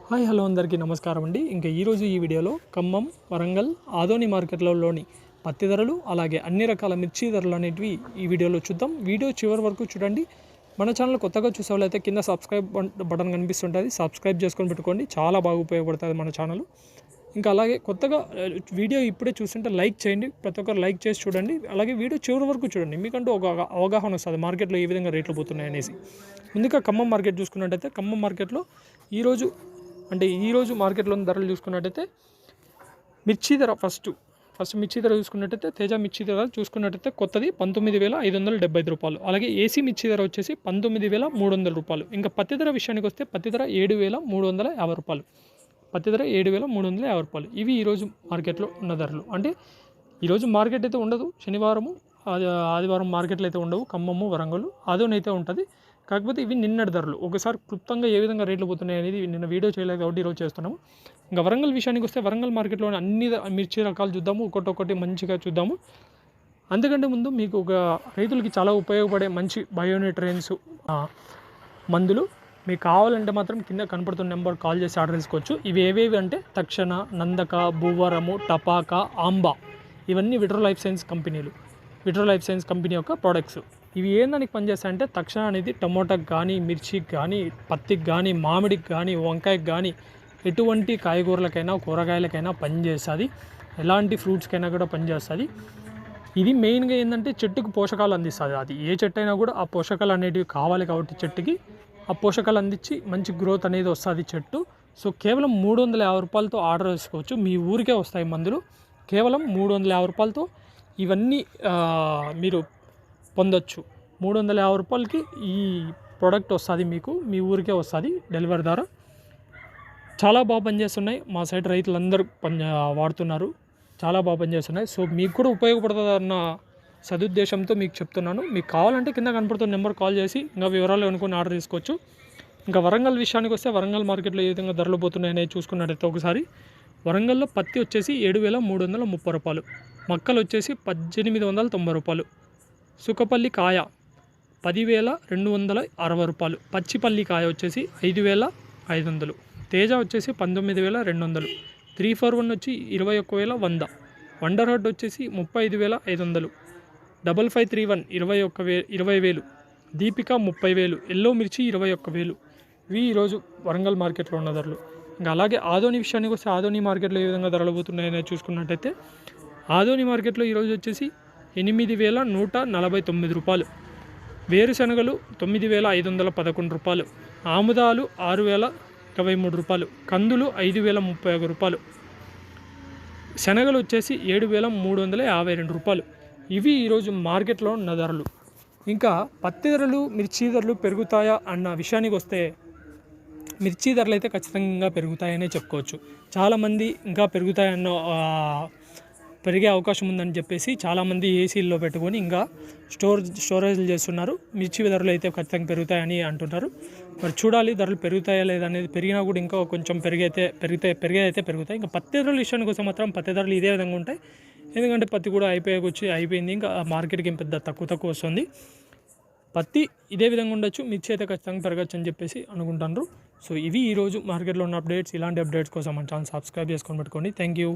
Hi hello అందరికీ నమస్కారం అండి. ఇంకా ఈరోజు ఈ వీడియోలో ఖమ్మం, వరంగల్, ఆదోని మార్కెట్లలోని పత్తి ధరలు అలాగే అన్ని రకాల మిర్చి ధరలు అనేటివి ఈ వీడియోలో చూద్దాం. వీడియో చివరి వరకు చూడండి. మన ఛానల్ కొత్తగా చూసేవాళ్ళైతే కింద సబ్స్క్రైబ్ బటన్ కనిపిస్తుంటుంది, సబ్స్క్రైబ్ చేసుకొని పెట్టుకోండి. చాలా బాగా ఉపయోగపడుతుంది మన ఛానల్. ఇంకా అలాగే కొత్తగా వీడియో ఇప్పుడే చూస్తుంటే లైక్ చేయండి, ప్రతి ఒక్కరు లైక్ చేసి చూడండి. అలాగే వీడియో చివరి వరకు చూడండి, మీకంటూ ఒక అవగాహన వస్తుంది మార్కెట్లో ఏ విధంగా రేట్లు పోతున్నాయి అనేసి. ముందుగా ఖమ్మం మార్కెట్ చూసుకున్నట్టయితే ఖమ్మం మార్కెట్లో ఈరోజు మార్కెట్లోని ధరలు చూసుకున్నట్టయితే మిర్చి ధర ఫస్ట్ మిర్చి ధర చూసుకున్నట్టయితే తేజ మిర్చి ధర చూసుకున్నట్టయితే కొత్తది 19,575 రూపాయలు. అలాగే ఏసీ మిర్చి ధర వచ్చేసి 19,300 రూపాయలు. ఇంకా పత్తి ధర విషయానికి వస్తే పత్తి ధర 7,350 రూపాయలు. పత్తి ధర 7,350 రూపాయలు. ఇవి ఈరోజు మార్కెట్లో ఉన్న ధరలు. అంటే ఈరోజు మార్కెట్ అయితే ఉండదు, శనివారము ఆదివారం మార్కెట్లు అయితే ఉండవు. ఖమ్మము, వరంగల్, ఆదోని అయితే ఉంటుంది. కాకపోతే ఇవి నిన్నటి ధరలు. ఒకసారి క్లుప్తంగా ఏ విధంగా రేట్లు పోతున్నాయి అనేది నిన్న వీడియో చేయలేదు కాబట్టి ఈరోజు చేస్తున్నాము. ఇంకా వరంగల్ విషయానికి వస్తే వరంగల్ మార్కెట్లోని అన్ని మిర్చి రకాలు చూద్దాము, ఒక్కొక్కటి మంచిగా చూద్దాము. అంతకంటే ముందు మీకు ఒక రైతులకి చాలా ఉపయోగపడే మంచి బయోన్యూట్రియన్స్ మందులు మీకు కావాలంటే మాత్రం కింద కనపడుతున్న నెంబర్ కాల్ చేసి ఆర్డర్ చేసుకోవచ్చు. ఇవి ఏవేవి అంటే తక్షణ, నందక, భూవరము, టపాక, ఆంబా, ఇవన్నీ విట్రో లైఫ్ సైన్స్ కంపెనీ యొక్క ప్రోడక్ట్స్. ఇవి ఏందానికి పనిచేస్తాయంటే తక్షణ అనేది టమోటాకి కానీ, మిర్చికి కానీ, పత్తికి కానీ, మామిడికి కానీ, వంకాయకి కానీ, ఎటువంటి కాయగూరలకైనా కూరగాయలకైనా పనిచేస్తుంది. ఎలాంటి ఫ్రూట్స్కైనా కూడా పనిచేస్తుంది. ఇది మెయిన్గా ఏంటంటే చెట్టుకు పోషకాలు అందిస్తుంది. అది ఏ చెట్టు అయినా కూడా ఆ పోషకాలు అనేటివి కావాలి కాబట్టి చెట్టుకి ఆ పోషకాలు అందించి మంచి గ్రోత్ అనేది వస్తుంది చెట్టు. సో కేవలం 350 రూపాయలతో ఆర్డర్ చేసుకోవచ్చు. మీ ఊరికే వస్తాయి మందులు. కేవలం 350 రూపాయలతో ఇవన్నీ మీరు పొందొచ్చు. 350 రూపాయలకి ఈ ప్రోడక్ట్ వస్తుంది, మీకు మీ ఊరికే వస్తుంది డెలివరీ ద్వారా. చాలా బాగా పనిచేస్తున్నాయి. మా సైడ్ రైతులందరూ వాడుతున్నారు, చాలా బాగా పనిచేస్తున్నాయి. సో మీకు కూడా ఉపయోగపడుతుంది అన్న సదుద్దేశంతో మీకు చెప్తున్నాను. మీకు కావాలంటే కింద కనపడుతున్న నెంబర్ కాల్ చేసి ఇంకా వివరాలు అనుకుని ఆర్డర్ తీసుకోవచ్చు. ఇంకా వరంగల్ విషయానికి వస్తే వరంగల్ మార్కెట్లో ఏ విధంగా ధరలు పోతున్నాయనేది చూసుకున్నట్టయితే ఒకసారి వరంగల్లో పత్తి వచ్చేసి 7,330 రూపాయలు, మక్కలు వచ్చేసి 1,890 రూపాయలు, సుఖపల్లి కాయ 10,260 రూపాయలు, పచ్చిపల్లి కాయ వచ్చేసి 5,500, తేజ వచ్చేసి 19,200, 341 వచ్చి 21,100, వండర్ హార్ట్ వచ్చేసి 35,500, 5531 20,000, దీపిక 30,000, ఎల్లో మిర్చి 21,000. ఇవి ఈరోజు వరంగల్ మార్కెట్లో ఉన్న ధరలు. ఇంకా అలాగే ఆదోని విషయానికి వస్తే ఆదోని మార్కెట్లో ఏ విధంగా ధరలు పోతున్నాయని చూసుకున్నట్టయితే ఆదోని మార్కెట్లో ఈరోజు వచ్చేసి 8,149 రూపాయలు, వేరుశనగలు 9,511 రూపాయలు, ఆముదాలు 6,023 రూపాయలు, కందులు 5,031 రూపాయలు, శనగలు వచ్చేసి 7,352 రూపాయలు. ఇవి ఈరోజు మార్కెట్లో ఉన్న ధరలు. ఇంకా పత్తి ధరలు, మిర్చి ధరలు పెరుగుతాయా అన్న విషయానికి వస్తే మిర్చి ధరలు అయితే ఖచ్చితంగా పెరుగుతాయనే చెప్పుకోవచ్చు. చాలామంది ఇంకా పెరిగే అవకాశం ఉందని చెప్పేసి చాలామంది ఏసీల్లో పెట్టుకొని ఇంకా స్టోరేజ్లు చేస్తున్నారు. మిర్చి ధరలు అయితే ఖచ్చితంగా పెరుగుతాయని అంటున్నారు. మరి చూడాలి ధరలు పెరుగుతాయా లేదా అనేది. పెరిగినా కూడా ఇంకా కొంచెం పెరుగుతాయి. ఇంకా పత్తి ధరల విషయానికి వస్తే మాత్రం పత్తి ధరలు ఇదే విధంగా ఉంటాయి. ఎందుకంటే పత్తి కూడా అయిపోయింది. ఇంకా మార్కెట్కి ఏం పెద్ద తక్కువ వస్తుంది. పత్తి ఇదే విధంగా ఉండొచ్చు, మిర్చి అయితే ఖచ్చితంగా పెరగచ్చు అని చెప్పేసి అనుకుంటున్నారు. సో ఇవి ఈరోజు మార్కెట్లో ఉన్న అప్డేట్స్. ఇలాంటి అప్డేట్స్ కోసం మన ఛానల్ సబ్స్క్రైబ్ చేసుకొని పెట్టుకోండి. Thank you.